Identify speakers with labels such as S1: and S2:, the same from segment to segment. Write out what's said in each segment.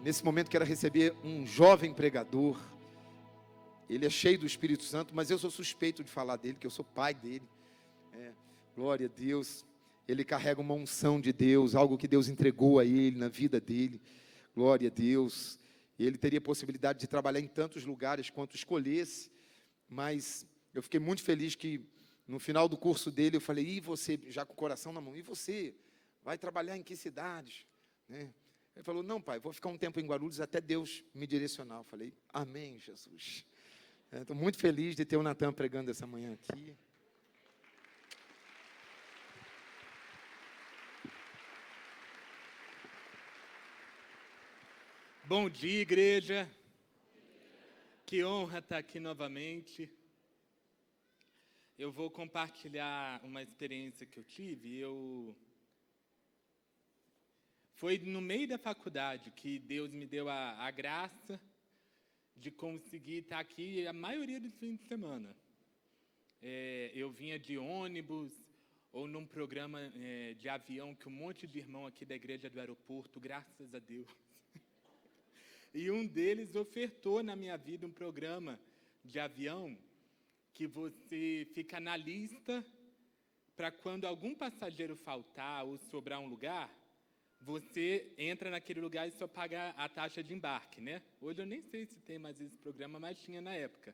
S1: nesse momento quero receber um jovem pregador. Ele é cheio do Espírito Santo, mas eu sou suspeito de falar dele, que eu sou pai dele. Glória a Deus. Ele carrega uma unção de Deus, algo que Deus entregou a ele, na vida dele. Glória a Deus. Ele teria possibilidade de trabalhar em tantos lugares quanto escolhesse, mas eu fiquei muito feliz que no final do curso dele eu falei: e você, já com o coração na mão, e você, vai trabalhar em que cidades? Né? Ele falou: não, pai, vou ficar um tempo em Guarulhos até Deus me direcionar. Eu falei: amém, Jesus. Estou muito feliz de ter o Natan pregando essa manhã aqui.
S2: Bom dia, igreja. Que honra estar aqui novamente. Eu vou compartilhar uma experiência que eu tive. Foi no meio da faculdade que Deus me deu a graça de conseguir estar aqui a maioria dos fins de semana. Eu vinha de ônibus ou num programa de avião que um monte de irmão aqui da igreja do aeroporto, graças a Deus. E um deles ofertou na minha vida um programa de avião que você fica na lista para quando algum passageiro faltar ou sobrar um lugar, você entra naquele lugar e só paga a taxa de embarque, né? Hoje eu nem sei se tem mais esse programa, mas tinha na época.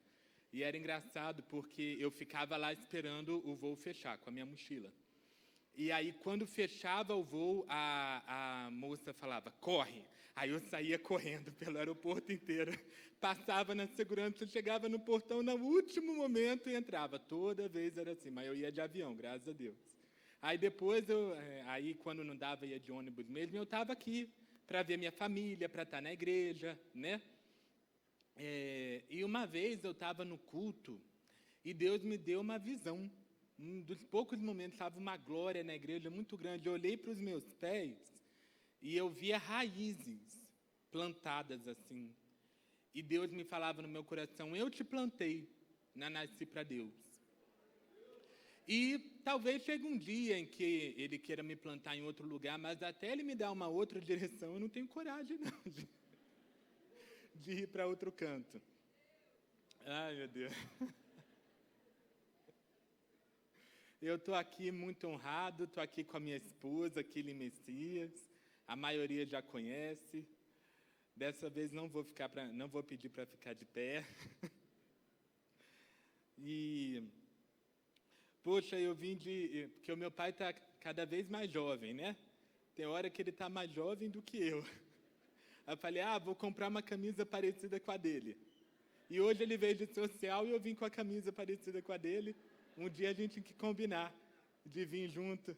S2: E era engraçado porque eu ficava lá esperando o voo fechar com a minha mochila. E aí, quando fechava o voo, a moça falava: corre. Aí eu saía correndo pelo aeroporto inteiro, passava na segurança, chegava no portão no último momento e entrava. Toda vez era assim, mas eu ia de avião, graças a Deus. Aí depois, quando não dava, ia de ônibus mesmo, eu estava aqui para ver minha família, para estar na igreja, né? E uma vez eu estava no culto e Deus me deu uma visão. Um dos poucos momentos, estava uma glória na igreja muito grande. Eu olhei para os meus pés e eu via raízes plantadas assim. E Deus me falava no meu coração: eu te plantei, nasci para Deus. E talvez chegue um dia em que Ele queira me plantar em outro lugar, mas até Ele me dar uma outra direção, eu não tenho coragem não de ir para outro canto. Ai, meu Deus. Eu estou aqui muito honrado, estou aqui com a minha esposa, Kili Messias, a maioria já conhece. Dessa vez não vou pedir para ficar de pé. Poxa, eu vim porque o meu pai está cada vez mais jovem, né? Tem hora que ele está mais jovem do que eu. Eu falei: vou comprar uma camisa parecida com a dele. E hoje ele veio de social e eu vim com a camisa parecida com a dele. Um dia a gente tem que combinar de vir junto.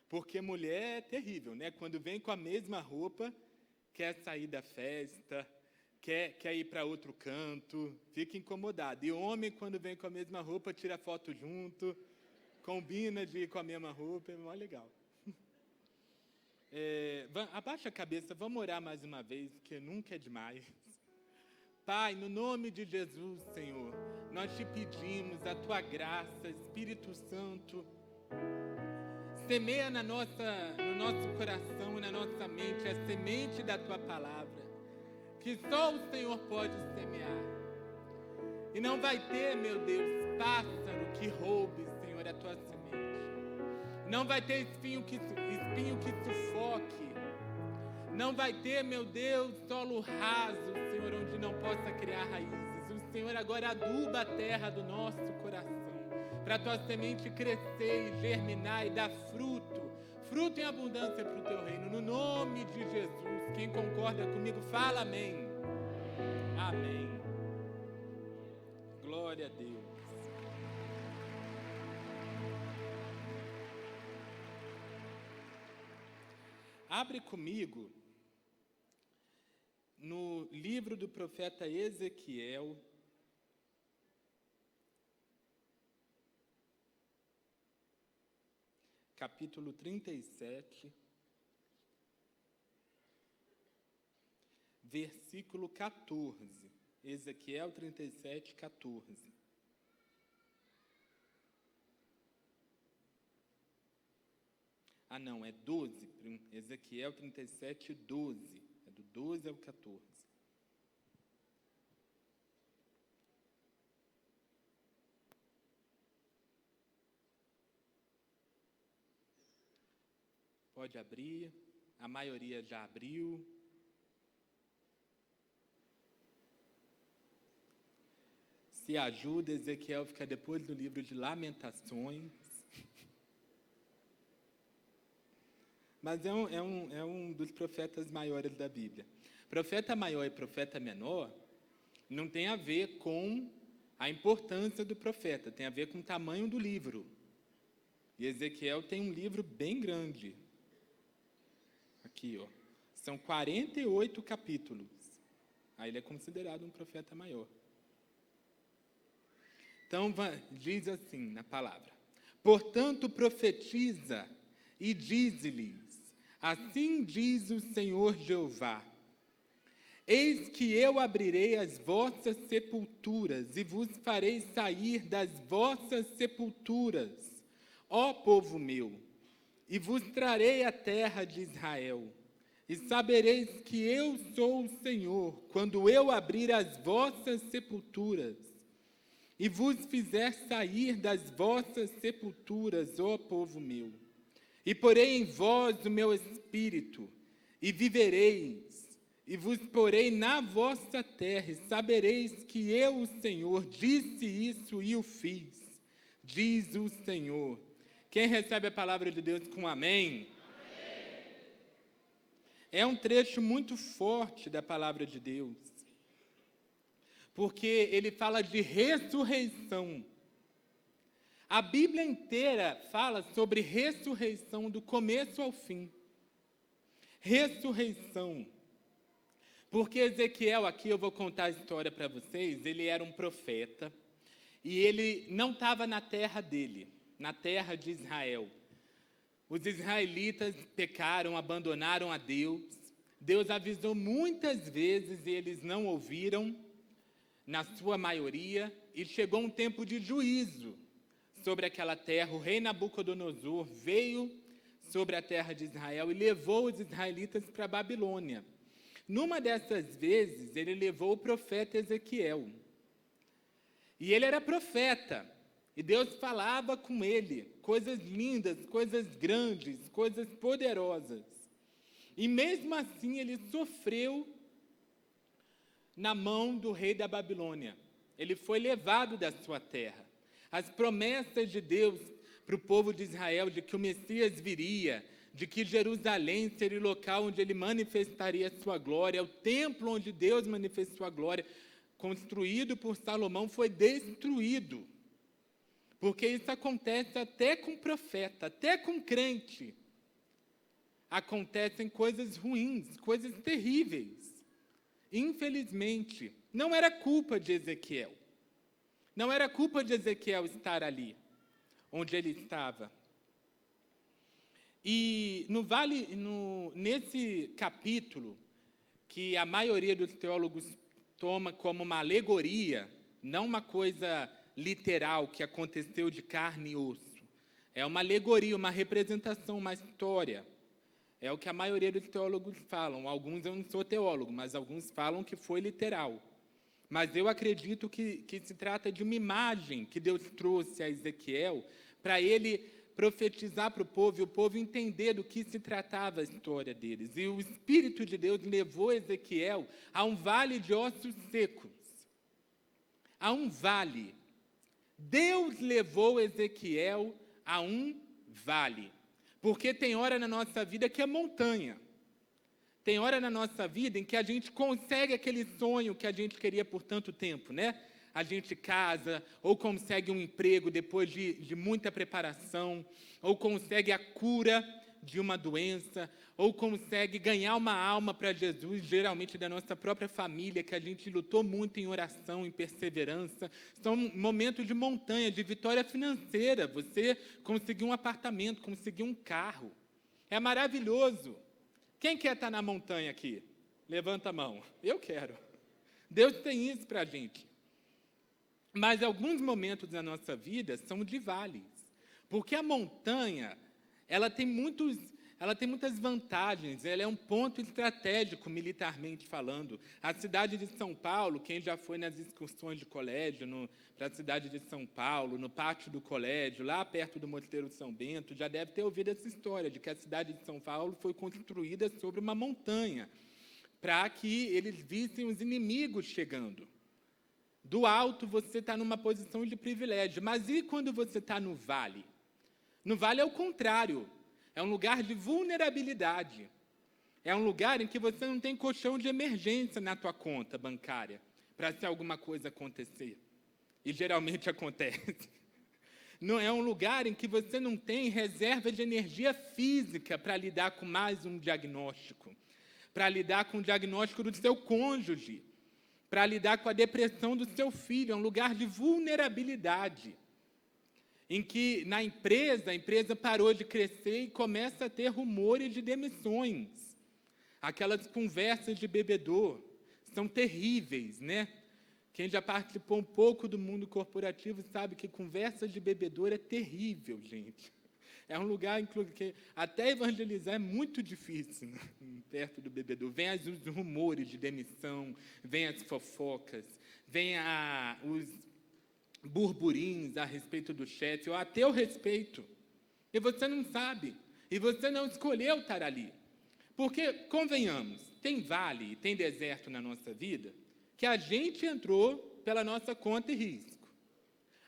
S2: Porque mulher é terrível, né? Quando vem com a mesma roupa, quer sair da festa, quer ir para outro canto, fica incomodado. E homem, quando vem com a mesma roupa, tira foto junto, combina de ir com a mesma roupa, é mó legal. Abaixa a cabeça, vamos orar mais uma vez, porque nunca é demais. Pai, no nome de Jesus, Senhor, nós te pedimos a Tua graça, Espírito Santo, semeia no nosso coração e na nossa mente a semente da Tua palavra, que só o Senhor pode semear. E não vai ter, meu Deus, pássaro que roube, Senhor, a Tua semente. Não vai ter espinho que sufoque. Não vai ter, meu Deus, solo raso, Senhor, onde não possa criar raízes. O Senhor agora aduba a terra do nosso coração, para a Tua semente crescer e germinar e dar fruto em abundância para o Teu reino. No nome de Jesus, quem concorda comigo, fala amém. Amém. Glória a Deus. Abre comigo no livro do profeta Ezequiel, capítulo 37, versículo 14. Ezequiel 37, 14. Não, é 12. Ezequiel 37, 12. É do 12 ao 14. Pode abrir, a maioria já abriu. Se ajuda, Ezequiel fica depois do livro de Lamentações. Mas é um dos profetas maiores da Bíblia. Profeta maior e profeta menor não tem a ver com a importância do profeta, tem a ver com o tamanho do livro. E Ezequiel tem um livro bem grande. Aqui, ó. São 48 capítulos. Aí ele é considerado um profeta maior. Então, diz assim na palavra: portanto, profetiza e dize-lhes, assim diz o Senhor Jeová, eis que eu abrirei as vossas sepulturas e vos farei sair das vossas sepulturas, ó povo meu, e vos trarei a terra de Israel. E sabereis que eu sou o Senhor, quando eu abrir as vossas sepulturas e vos fizer sair das vossas sepulturas, ó povo meu, e porei em vós o meu espírito, e vivereis, e vos porei na vossa terra, e sabereis que eu, o Senhor, disse isso e o fiz, diz o Senhor. Quem recebe a palavra de Deus com amém? Amém. É um trecho muito forte da palavra de Deus, porque ele fala de ressurreição. A Bíblia inteira fala sobre ressurreição do começo ao fim. Ressurreição. Porque Ezequiel, aqui eu vou contar a história para vocês, ele era um profeta e ele não estava na terra dele, na terra de Israel. Os israelitas pecaram, abandonaram a Deus. Deus avisou muitas vezes e eles não ouviram, na sua maioria, e chegou um tempo de juízo sobre aquela terra. O rei Nabucodonosor veio sobre a terra de Israel e levou os israelitas para a Babilônia. Numa dessas vezes, ele levou o profeta Ezequiel. E ele era profeta, e Deus falava com ele coisas lindas, coisas grandes, coisas poderosas. E mesmo assim ele sofreu na mão do rei da Babilônia. Ele foi levado da sua terra. As promessas de Deus para o povo de Israel, de que o Messias viria, de que Jerusalém seria o local onde ele manifestaria a sua glória, o templo onde Deus manifestou a glória, construído por Salomão, foi destruído. Porque isso acontece até com profeta, até com crente. Acontecem coisas ruins, coisas terríveis. Infelizmente, não era culpa de Ezequiel. Não era culpa de Ezequiel estar ali, onde ele estava. E nesse capítulo, que a maioria dos teólogos toma como uma alegoria, não uma coisa literal que aconteceu de carne e osso. É uma alegoria, uma representação, uma história. É o que a maioria dos teólogos falam. Alguns, eu não sou teólogo, mas alguns falam que foi literal. Mas eu acredito que se trata de uma imagem que Deus trouxe a Ezequiel para ele profetizar para o povo e o povo entender do que se tratava a história deles. E o Espírito de Deus levou Ezequiel a um vale de ossos secos. A um vale. Deus levou Ezequiel a um vale. Porque tem hora na nossa vida que é montanha. Tem hora na nossa vida em que a gente consegue aquele sonho que a gente queria por tanto tempo, né? A gente casa, ou consegue um emprego depois de muita preparação, ou consegue a cura de uma doença, ou consegue ganhar uma alma para Jesus, geralmente da nossa própria família, que a gente lutou muito em oração, em perseverança. São momentos de montanha, de vitória financeira. Você conseguiu um apartamento, conseguiu um carro. É maravilhoso. Quem quer estar na montanha aqui? Levanta a mão. Eu quero. Deus tem isso para a gente. Mas alguns momentos da nossa vida são de vales. Porque a montanha, ela tem muitos ela tem muitas vantagens, ela é um ponto estratégico militarmente falando. A cidade de São Paulo, quem já foi nas excursões de colégio para a cidade de São Paulo, no pátio do colégio, lá perto do Mosteiro São Bento, já deve ter ouvido essa história de que a cidade de São Paulo foi construída sobre uma montanha, para que eles vissem os inimigos chegando. Do alto, você está numa posição de privilégio. Mas e quando você está no vale? No vale é o contrário. É um lugar de vulnerabilidade. É um lugar em que você não tem colchão de emergência na tua conta bancária, para se alguma coisa acontecer. E geralmente acontece. Não é um lugar em que você não tem reserva de energia física para lidar com mais um diagnóstico, para lidar com o diagnóstico do seu cônjuge, para lidar com a depressão do seu filho. É um lugar de vulnerabilidade, em que na empresa, a empresa parou de crescer e começa a ter rumores de demissões. Aquelas conversas de bebedor são terríveis, né? Quem já participou um pouco do mundo corporativo sabe que conversa de bebedor é terrível, gente. É um lugar, inclusive, que até evangelizar é muito difícil, né? Perto do bebedor. Vem os rumores de demissão, vem as fofocas, vem os burburinhos a respeito do chefe, ou a teu respeito. E você não sabe. E você não escolheu estar ali. Porque, convenhamos, tem vale, tem deserto na nossa vida, que a gente entrou pela nossa conta e risco.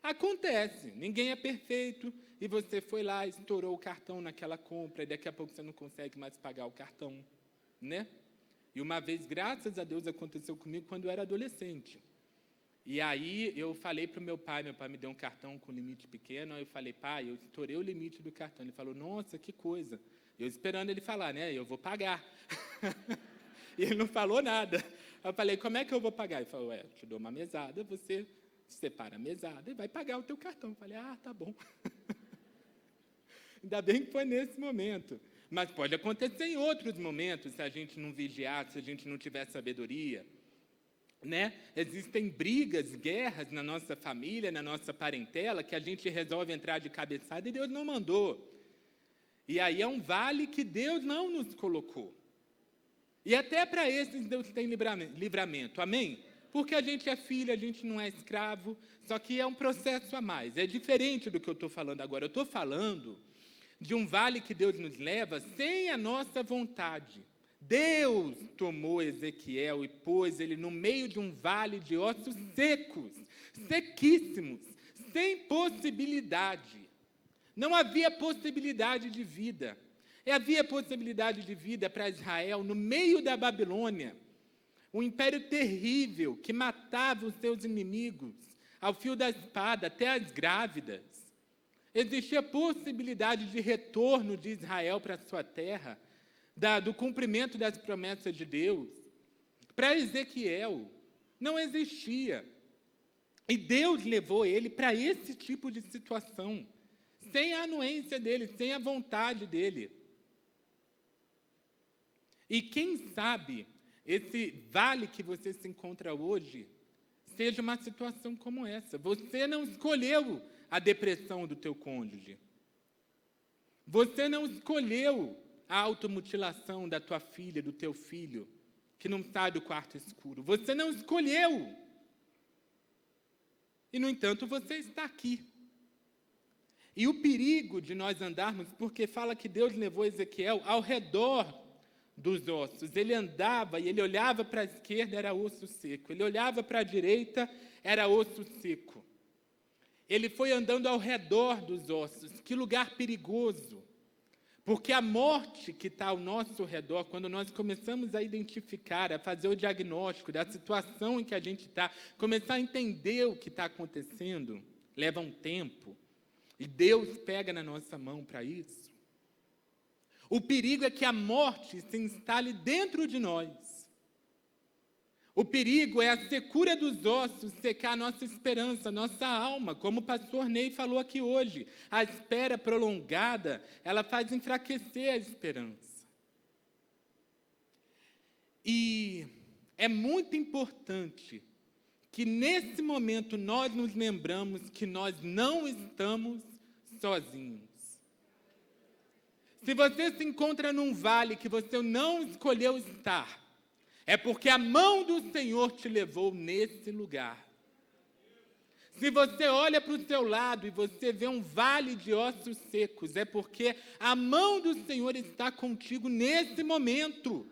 S2: Acontece, ninguém é perfeito, e você foi lá, estourou o cartão naquela compra, e daqui a pouco você não consegue mais pagar o cartão, né? E uma vez, graças a Deus, aconteceu comigo quando eu era adolescente. E aí eu falei para o meu pai me deu um cartão com limite pequeno, aí eu falei, pai, eu estourei o limite do cartão. Ele falou, nossa, que coisa. Eu esperando ele falar, né? Eu vou pagar. E ele não falou nada. Eu falei, como é que eu vou pagar? Ele falou, eu te dou uma mesada, você separa a mesada e vai pagar o teu cartão. Eu falei, tá bom. Ainda bem que foi nesse momento. Mas pode acontecer em outros momentos, se a gente não vigiar, se a gente não tiver sabedoria. Né? Existem brigas, guerras na nossa família, na nossa parentela, que a gente resolve entrar de cabeçada e Deus não mandou. E aí é um vale que Deus não nos colocou. E até para esses Deus tem livramento, amém? Porque a gente é filho, a gente não é escravo, só que é um processo a mais. É diferente do que eu estou falando agora. Eu estou falando de um vale que Deus nos leva sem a nossa vontade. Deus tomou Ezequiel e pôs ele no meio de um vale de ossos secos, sequíssimos, sem possibilidade. Não havia possibilidade de vida. E havia possibilidade de vida para Israel no meio da Babilônia, um império terrível que matava os seus inimigos ao fio da espada, até as grávidas. Existia possibilidade de retorno de Israel para a sua terra, do cumprimento das promessas de Deus. Para Ezequiel, não existia. E Deus levou ele para esse tipo de situação, sem a anuência dele, sem a vontade dele. E quem sabe, esse vale que você se encontra hoje, seja uma situação como essa. Você não escolheu a depressão do teu cônjuge. Você não escolheu a automutilação da tua filha, do teu filho, que não sai do quarto escuro. Você não escolheu. E, no entanto, você está aqui. E o perigo de nós andarmos, porque fala que Deus levou Ezequiel ao redor dos ossos. Ele andava e ele olhava para a esquerda, era osso seco. Ele olhava para a direita, era osso seco. Ele foi andando ao redor dos ossos. Que lugar perigoso. Porque a morte que está ao nosso redor, quando nós começamos a identificar, a fazer o diagnóstico da situação em que a gente está, começar a entender o que está acontecendo, leva um tempo. E Deus pega na nossa mão para isso. O perigo é que a morte se instale dentro de nós. O perigo é a secura dos ossos secar a nossa esperança, a nossa alma, como o pastor Ney falou aqui hoje. A espera prolongada, ela faz enfraquecer a esperança. E é muito importante que nesse momento nós nos lembramos que nós não estamos sozinhos. Se você se encontra num vale que você não escolheu estar, é porque a mão do Senhor te levou nesse lugar. Se você olha para o seu lado e você vê um vale de ossos secos, é porque a mão do Senhor está contigo nesse momento.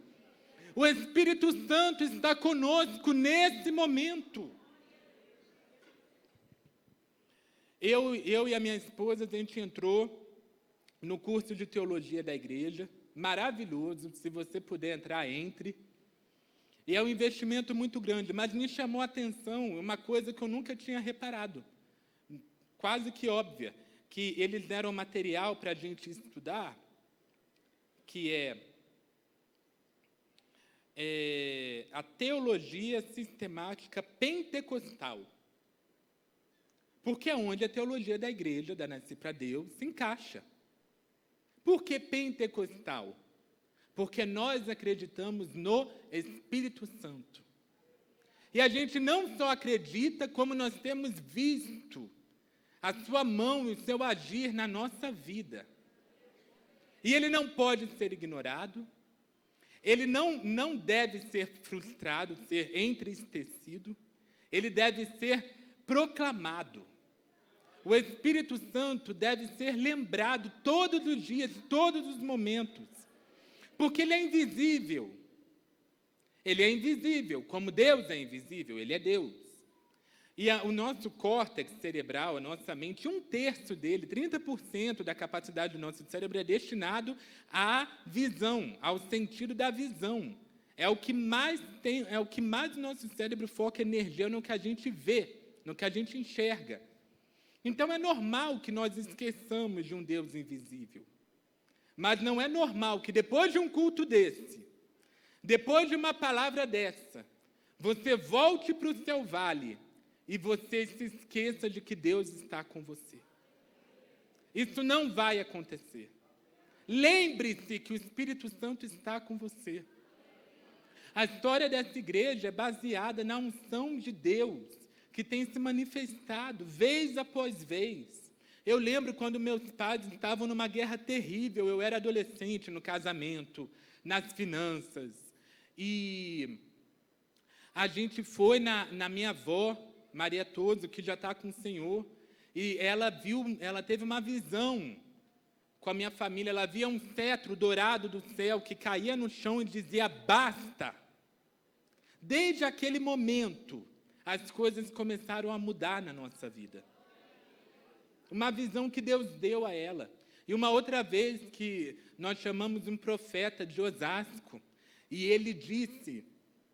S2: O Espírito Santo está conosco nesse momento. Eu e a minha esposa, a gente entrou no curso de teologia da igreja, maravilhoso, se você puder entrar, entre. E é um investimento muito grande, mas me chamou a atenção uma coisa que eu nunca tinha reparado, quase que óbvia, que eles deram material para a gente estudar, que é a teologia sistemática pentecostal. Porque é onde a teologia da igreja, da Nasci para Deus, se encaixa. Por que pentecostal? Porque nós acreditamos no Espírito Santo. E a gente não só acredita, como nós temos visto a sua mão e o seu agir na nossa vida. E ele não pode ser ignorado, ele não deve ser frustrado, ser entristecido, ele deve ser proclamado. O Espírito Santo deve ser lembrado todos os dias, todos os momentos, porque ele é invisível. Ele é invisível, como Deus é invisível, ele é Deus. E o nosso córtex cerebral, a nossa mente, 1/3 dele, 30% da capacidade do nosso cérebro é destinado à visão, ao sentido da visão. É o que mais o nosso cérebro foca energia no que a gente vê, no que a gente enxerga. Então é normal que nós esqueçamos de um Deus invisível. Mas não é normal que depois de um culto desse, depois de uma palavra dessa, você volte para o seu vale e você se esqueça de que Deus está com você. Isso não vai acontecer. Lembre-se que o Espírito Santo está com você. A história dessa igreja é baseada na unção de Deus, que tem se manifestado vez após vez. Eu lembro quando meus pais estavam numa guerra terrível, eu era adolescente no casamento, nas finanças, e a gente foi na minha avó, Maria Toso, que já está com o Senhor, e ela teve uma visão com a minha família, ela via um cetro dourado do céu que caía no chão e dizia, basta. Desde aquele momento, as coisas começaram a mudar na nossa vida. Uma visão que Deus deu a ela. E uma outra vez que nós chamamos um profeta de Osasco, e ele disse,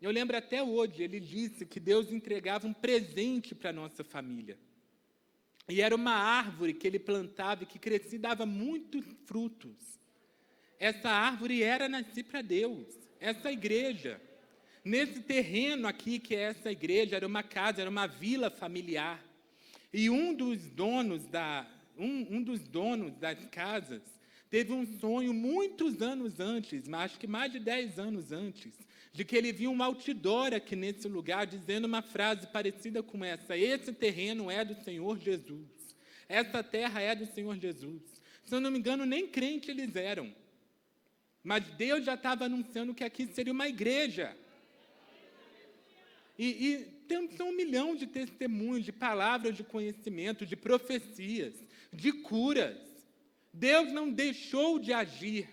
S2: eu lembro até hoje, ele disse que Deus entregava um presente para a nossa família. E era uma árvore que ele plantava e que crescia e dava muitos frutos. Essa árvore era Nasci para Deus, essa igreja. Nesse terreno aqui, que é essa igreja, era uma casa, era uma vila familiar. E um dos donos das casas teve um sonho muitos anos antes, mas acho que mais de 10 anos antes, de que ele viu um outdoor aqui nesse lugar dizendo uma frase parecida com essa: esse terreno é do Senhor Jesus, essa terra é do Senhor Jesus. Se eu não me engano, nem crente eles eram, mas Deus já estava anunciando que aqui seria uma igreja. E temos 1 milhão de testemunhos, de palavras de conhecimento, de profecias, de curas. Deus não deixou de agir.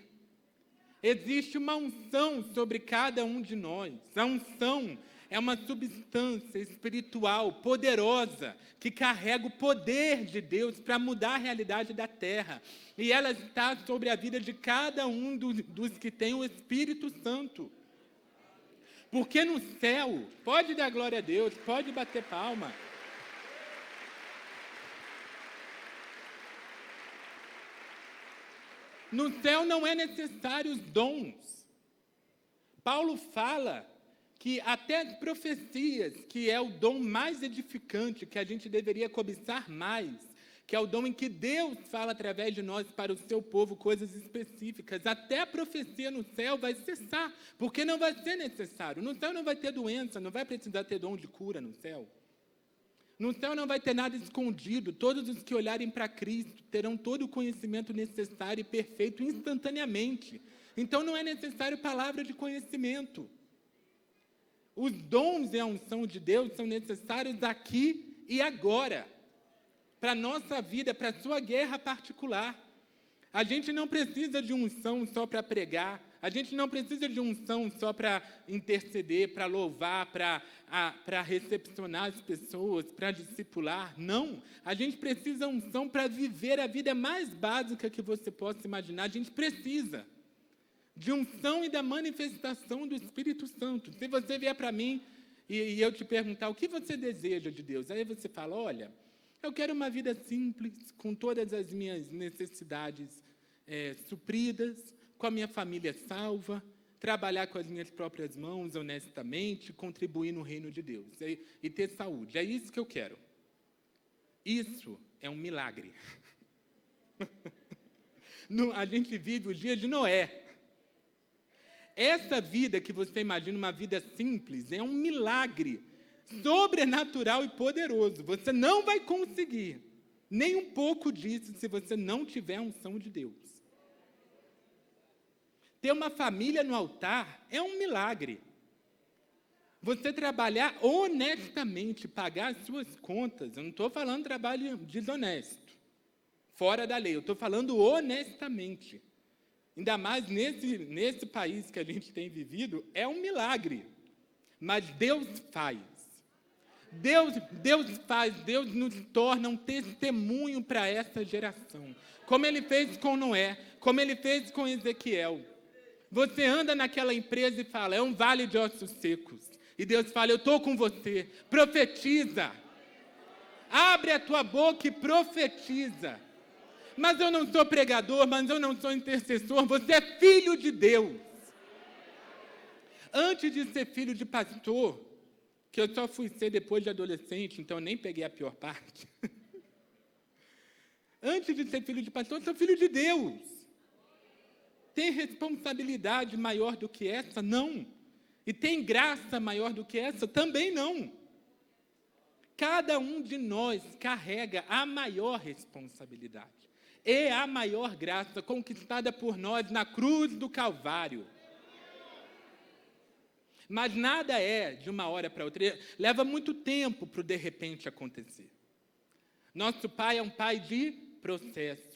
S2: Existe uma unção sobre cada um de nós. A unção é uma substância espiritual poderosa que carrega o poder de Deus para mudar a realidade da terra. E ela está sobre a vida de cada um dos que tem o Espírito Santo. Porque no céu, pode dar glória a Deus, pode bater palma. No céu não é necessário os dons. Paulo fala que até as profecias, que é o dom mais edificante, que a gente deveria cobiçar mais, que é o dom em que Deus fala através de nós para o seu povo coisas específicas, até a profecia no céu vai cessar, porque não vai ser necessário. No céu não vai ter doença, não vai precisar ter dom de cura no céu. No céu não vai ter nada escondido. Todos os que olharem para Cristo terão todo o conhecimento necessário e perfeito instantaneamente. Então não é necessário palavra de conhecimento. Os dons e a unção de Deus são necessários aqui e agora, para a nossa vida, para a sua guerra particular. A gente não precisa de unção só para pregar, a gente não precisa de unção só para interceder, para louvar, para recepcionar as pessoas, para discipular. Não, a gente precisa de unção para viver a vida mais básica que você possa imaginar. A gente precisa de unção e da manifestação do Espírito Santo. Se você vier para mim e eu te perguntar o que você deseja de Deus, aí você fala, olha, eu quero uma vida simples, com todas as minhas necessidades supridas, com a minha família salva, trabalhar com as minhas próprias mãos, honestamente, contribuir no reino de Deus e ter saúde. É isso que eu quero. Isso é um milagre. A gente vive os dias de Noé. Essa vida que você imagina, uma vida simples, é um milagre sobrenatural e poderoso. Você não vai conseguir nem um pouco disso se você não tiver a unção de Deus. Ter uma família no altar é um milagre. Você trabalhar honestamente, pagar as suas contas. Eu não estou falando trabalho desonesto, fora da lei. Eu estou falando honestamente. Ainda mais nesse país que a gente tem vivido, é um milagre. Mas Deus faz. Deus faz, Deus nos torna um testemunho para essa geração. Como Ele fez com Noé, como Ele fez com Ezequiel. Você anda naquela empresa e fala, é um vale de ossos secos. E Deus fala, eu estou com você. Profetiza. Abre a tua boca e profetiza. Mas eu não sou pregador, mas eu não sou intercessor. Você é filho de Deus. Antes de ser filho de pastor, que eu só fui ser depois de adolescente, então eu nem peguei a pior parte. Antes de ser filho de pastor, eu sou filho de Deus. Tem responsabilidade maior do que essa? Não. E tem graça maior do que essa? Também não. Cada um de nós carrega a maior responsabilidade. E a maior graça conquistada por nós na cruz do Calvário. Mas nada é de uma hora para outra. Leva muito tempo para o de repente acontecer. Nosso pai é um pai de processos.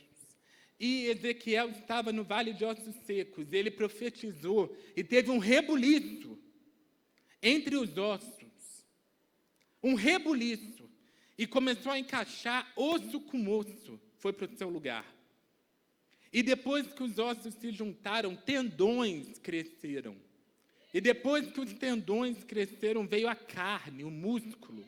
S2: E Ezequiel estava no vale de ossos secos. Ele profetizou e teve um rebuliço entre os ossos. Um rebuliço. E começou a encaixar osso com osso. Foi para o seu lugar. E depois que os ossos se juntaram, tendões cresceram. E depois que os tendões cresceram, veio a carne, o músculo.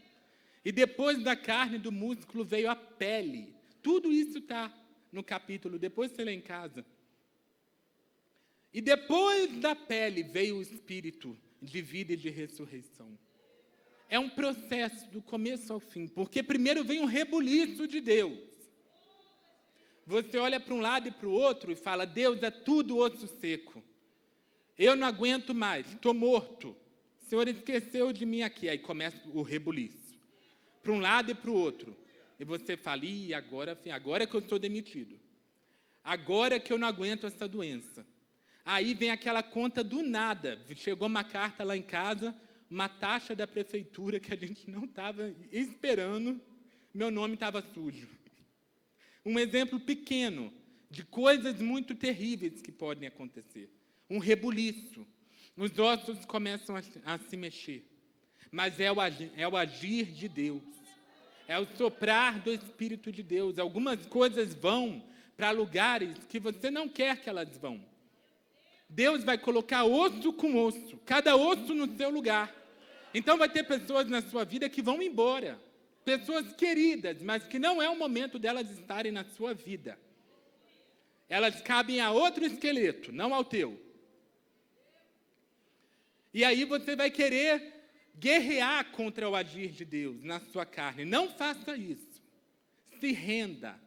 S2: E depois da carne e do músculo veio a pele. Tudo isso está no capítulo, depois você lê em casa. E depois da pele veio o espírito de vida e de ressurreição. É um processo do começo ao fim, porque primeiro vem um rebuliço de Deus. Você olha para um lado e para o outro e fala, Deus, é tudo osso seco. Eu não aguento mais, estou morto. O Senhor esqueceu de mim aqui. Aí começa o rebuliço. Para um lado e para o outro. E você fala, agora que eu estou demitido. Agora que eu não aguento essa doença. Aí vem aquela conta do nada. Chegou uma carta lá em casa, uma taxa da prefeitura que a gente não estava esperando. Meu nome estava sujo. Um exemplo pequeno de coisas muito terríveis que podem acontecer. Um rebuliço. Os ossos começam a se mexer. Mas é o agir de Deus. É o soprar do Espírito de Deus. Algumas coisas vão para lugares que você não quer que elas vão. Deus vai colocar osso com osso. Cada osso no seu lugar. Então vai ter pessoas na sua vida que vão embora. Pessoas queridas, mas que não é o momento delas estarem na sua vida. Elas cabem a outro esqueleto, não ao teu. E aí você vai querer guerrear contra o agir de Deus na sua carne. Não faça isso. Se renda.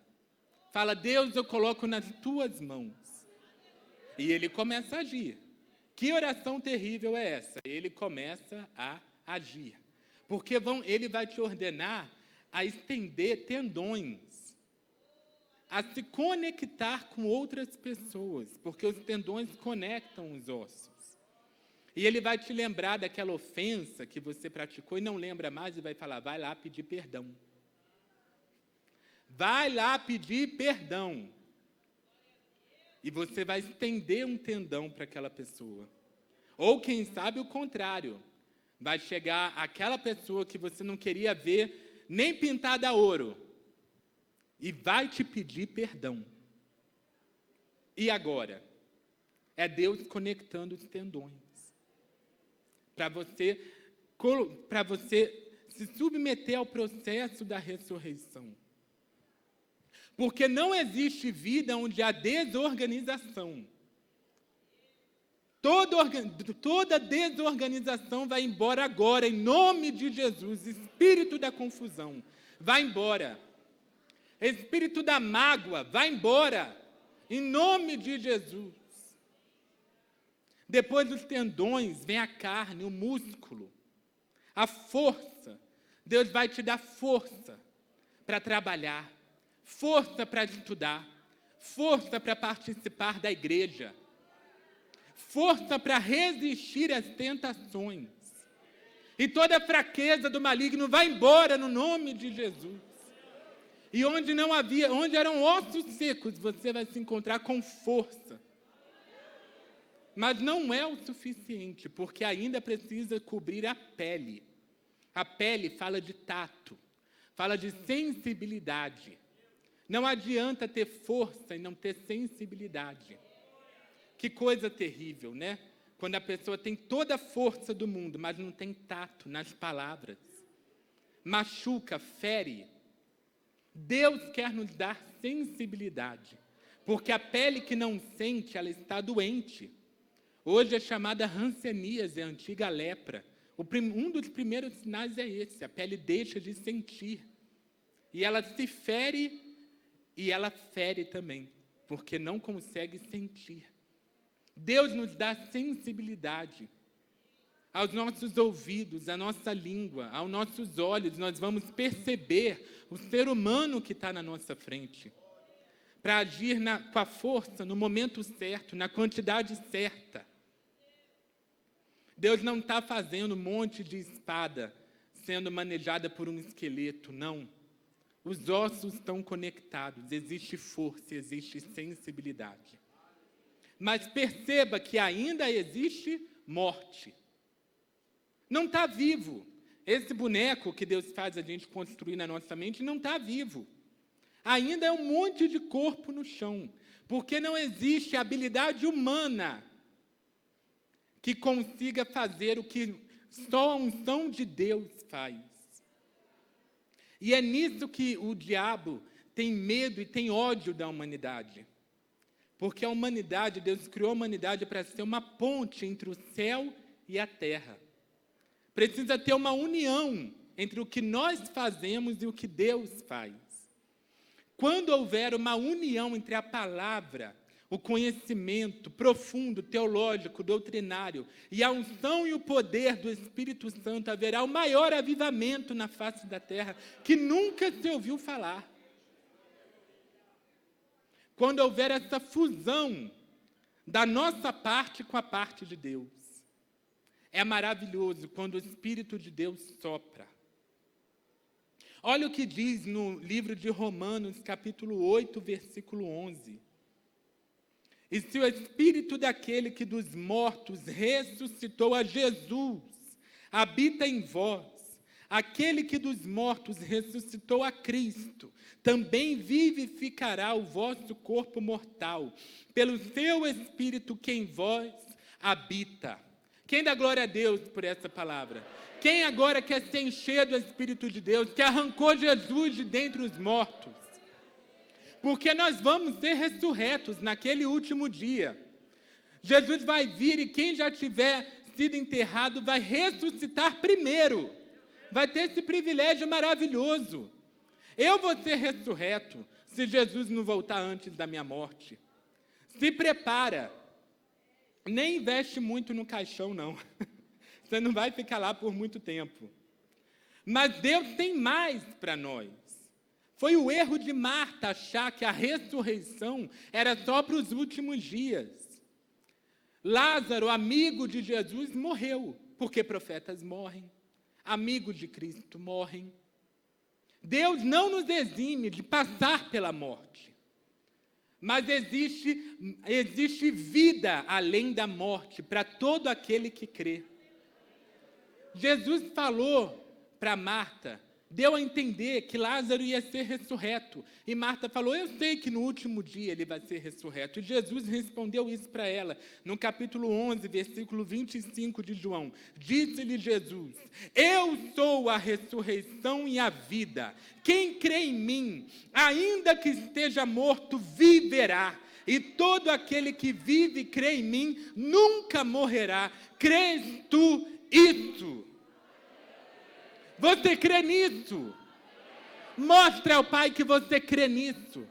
S2: Fala, Deus, eu coloco nas tuas mãos. E ele começa a agir. Que oração terrível é essa? Ele começa a agir. Porque ele vai te ordenar a estender tendões, a se conectar com outras pessoas, porque os tendões conectam os ossos. E ele vai te lembrar daquela ofensa que você praticou e não lembra mais e vai falar, vai lá pedir perdão. Vai lá pedir perdão. E você vai estender um tendão para aquela pessoa. Ou, quem sabe, o contrário. Vai chegar aquela pessoa que você não queria ver nem pintada a ouro. E vai te pedir perdão. E agora? É Deus conectando os tendões. Para você se submeter ao processo da ressurreição. Porque não existe vida onde há desorganização. Toda desorganização vai embora agora, em nome de Jesus. Espírito da confusão, vai embora. Espírito da mágoa, vai embora, em nome de Jesus. Depois dos tendões, vem a carne, o músculo, a força. Deus vai te dar força para trabalhar, força para estudar, força para participar da igreja, força para resistir às tentações. E toda a fraqueza do maligno vai embora no nome de Jesus. E onde eram ossos secos, você vai se encontrar com força. Mas não é o suficiente, porque ainda precisa cobrir a pele. A pele fala de tato, fala de sensibilidade. Não adianta ter força e não ter sensibilidade. Que coisa terrível, né? Quando a pessoa tem toda a força do mundo, mas não tem tato nas palavras. Machuca, fere. Deus quer nos dar sensibilidade, porque a pele que não sente, ela está doente. Hoje é chamada hanseníase, a antiga lepra. Um dos primeiros sinais é esse, a pele deixa de sentir. E ela se fere, e ela fere também, porque não consegue sentir. Deus nos dá sensibilidade aos nossos ouvidos, à nossa língua, aos nossos olhos. Nós vamos perceber o ser humano que está na nossa frente, para agir com a força, no momento certo, na quantidade certa. Deus não está fazendo um monte de espada sendo manejada por um esqueleto, não. Os ossos estão conectados, existe força, existe sensibilidade. Mas perceba que ainda existe morte. Não está vivo. Esse boneco que Deus faz a gente construir na nossa mente não está vivo. Ainda é um monte de corpo no chão, porque não existe habilidade humana que consiga fazer o que só a unção de Deus faz. E é nisso que o diabo tem medo e tem ódio da humanidade. Porque a humanidade, Deus criou a humanidade para ser uma ponte entre o céu e a terra. Precisa ter uma união entre o que nós fazemos e o que Deus faz. Quando houver uma união entre a palavra, o conhecimento profundo, teológico, doutrinário, e a unção e o poder do Espírito Santo, haverá o maior avivamento na face da terra que nunca se ouviu falar. Quando houver essa fusão da nossa parte com a parte de Deus. É maravilhoso quando o Espírito de Deus sopra. Olha o que diz no livro de Romanos, capítulo 8, versículo 11. E se o Espírito daquele que dos mortos ressuscitou a Jesus habita em vós, aquele que dos mortos ressuscitou a Cristo, também vivificará o vosso corpo mortal, pelo seu Espírito que em vós habita. Quem dá glória a Deus por essa palavra? Quem agora quer se encher do Espírito de Deus, que arrancou Jesus de dentre os mortos? Porque nós vamos ser ressurretos naquele último dia. Jesus vai vir e quem já tiver sido enterrado vai ressuscitar primeiro. Vai ter esse privilégio maravilhoso. Eu vou ser ressurreto se Jesus não voltar antes da minha morte. Se prepara. Nem investe muito no caixão, não. Você não vai ficar lá por muito tempo. Mas Deus tem mais para nós. Foi o erro de Marta achar que a ressurreição era só para os últimos dias. Lázaro, amigo de Jesus, morreu, porque profetas morrem, amigos de Cristo morrem. Deus não nos exime de passar pela morte, mas existe vida além da morte para todo aquele que crê. Jesus falou para Marta, deu a entender que Lázaro ia ser ressurreto. E Marta falou, eu sei que no último dia ele vai ser ressurreto. E Jesus respondeu isso para ela, no capítulo 11, versículo 25 de João. Disse-lhe Jesus, eu sou a ressurreição e a vida. Quem crê em mim, ainda que esteja morto, viverá. E todo aquele que vive e crê em mim, nunca morrerá. Crês tu isso? Você crê nisso? Mostre ao Pai que você crê nisso.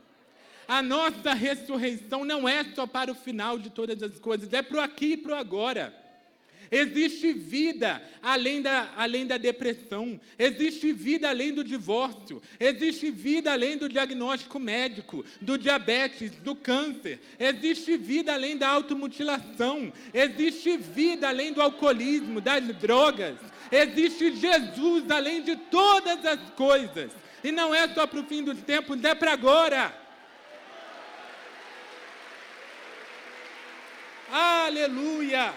S2: A nossa ressurreição não é só para o final de todas as coisas, é para o aqui e para o agora. Existe vida além da depressão, existe vida além do divórcio, existe vida além do diagnóstico médico, do diabetes, do câncer, existe vida além da automutilação, existe vida além do alcoolismo, das drogas, existe Jesus além de todas as coisas, e não é só para o fim dos tempos, é para agora. Aleluia!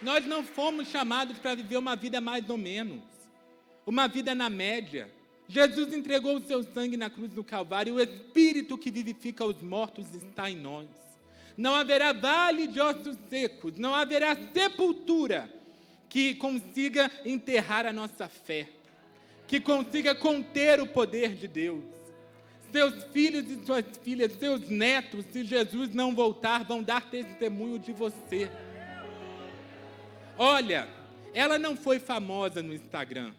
S2: Nós não fomos chamados para viver uma vida mais ou menos, uma vida na média. Jesus entregou o seu sangue na cruz do Calvário, e o Espírito que vivifica os mortos está em nós. Não haverá vale de ossos secos, não haverá sepultura que consiga enterrar a nossa fé, que consiga conter o poder de Deus. Seus filhos e suas filhas, seus netos, se Jesus não voltar, vão dar testemunho de você. Olha, ela não foi famosa no Instagram.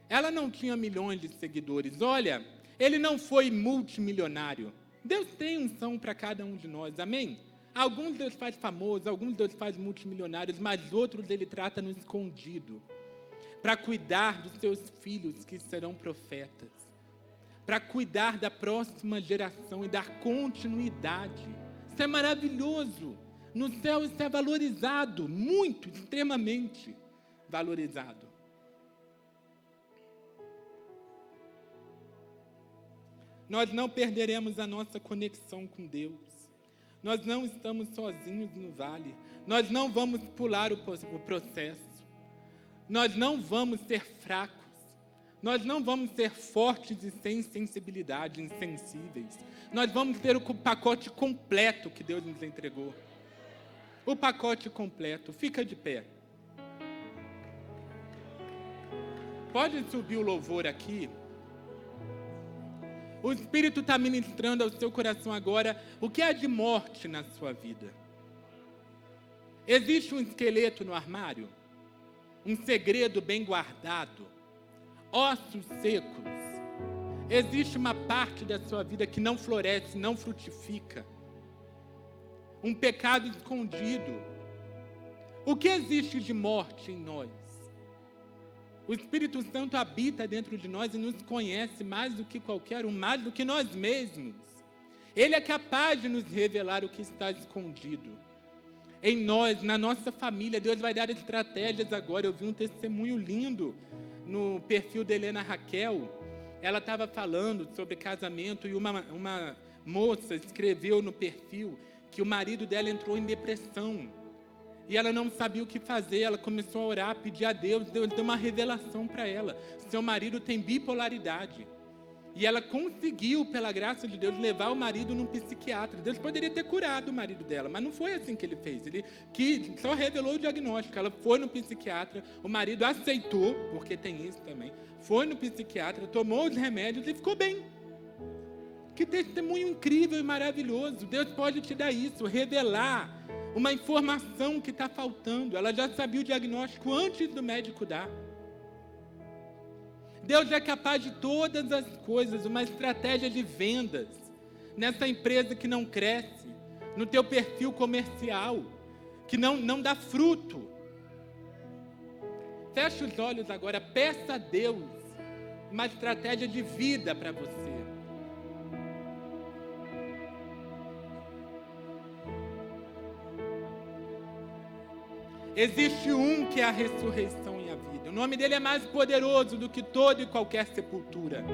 S2: Ela não tinha milhões de seguidores. Olha, ele não foi multimilionário. Deus tem unção para cada um de nós, amém? Alguns Deus faz famosos, alguns Deus faz multimilionários, mas outros Ele trata no escondido, para cuidar dos seus filhos que serão profetas, para cuidar da próxima geração e dar continuidade. Isso é maravilhoso. No céu isso é valorizado, muito, extremamente valorizado. Nós não perderemos a nossa conexão com Deus. Nós não estamos sozinhos no vale. Nós não vamos pular o processo. Nós não vamos ser fracos. Nós não vamos ser fortes e sem sensibilidade, insensíveis. Nós vamos ter o pacote completo que Deus nos entregou. O pacote completo. Fica de pé. Pode subir o louvor aqui. O Espírito está ministrando ao seu coração agora o que há de morte na sua vida. Existe um esqueleto no armário? Um segredo bem guardado? Ossos secos? Existe uma parte da sua vida que não floresce, não frutifica? Um pecado escondido? O que existe de morte em nós? O Espírito Santo habita dentro de nós e nos conhece mais do que qualquer um, mais do que nós mesmos. Ele é capaz de nos revelar o que está escondido. Em nós, na nossa família, Deus vai dar estratégias agora. Eu vi um testemunho lindo no perfil da Helena Raquel. Ela estava falando sobre casamento e uma moça escreveu no perfil que o marido dela entrou em depressão. E ela não sabia o que fazer, ela começou a orar, pedir a Deus, Deus deu uma revelação para ela. Seu marido tem bipolaridade. E ela conseguiu, pela graça de Deus, levar o marido num psiquiatra. Deus poderia ter curado o marido dela, mas não foi assim que ele fez. Ele só revelou o diagnóstico. Ela foi no psiquiatra, o marido aceitou, porque tem isso também. Foi no psiquiatra, tomou os remédios e ficou bem. Que testemunho incrível e maravilhoso. Deus pode te dar isso, revelar uma informação que está faltando. Ela já sabia o diagnóstico antes do médico dar. Deus é capaz de todas as coisas, uma estratégia de vendas, nessa empresa que não cresce, no teu perfil comercial, que não dá fruto. Feche os olhos agora, peça a Deus uma estratégia de vida para você. Existe um que é a ressurreição e a vida. O nome dele é mais poderoso do que toda e qualquer sepultura.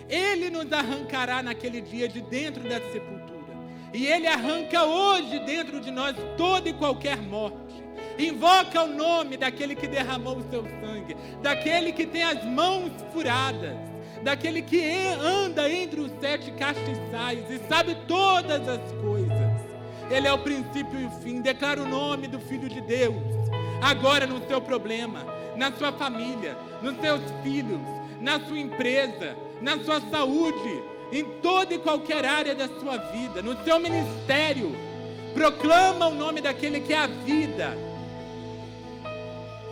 S2: Ele nos arrancará naquele dia de dentro da sepultura. E ele arranca hoje dentro de nós toda e qualquer morte. Invoca o nome daquele que derramou o seu sangue, daquele que tem as mãos furadas, daquele que anda entre os 7 castiçais e sabe todas as coisas. Ele é o princípio e o fim. Declara o nome do Filho de Deus agora no seu problema, na sua família, nos seus filhos, na sua empresa, na sua saúde, em toda e qualquer área da sua vida, no seu ministério. Proclama o nome daquele que é a vida,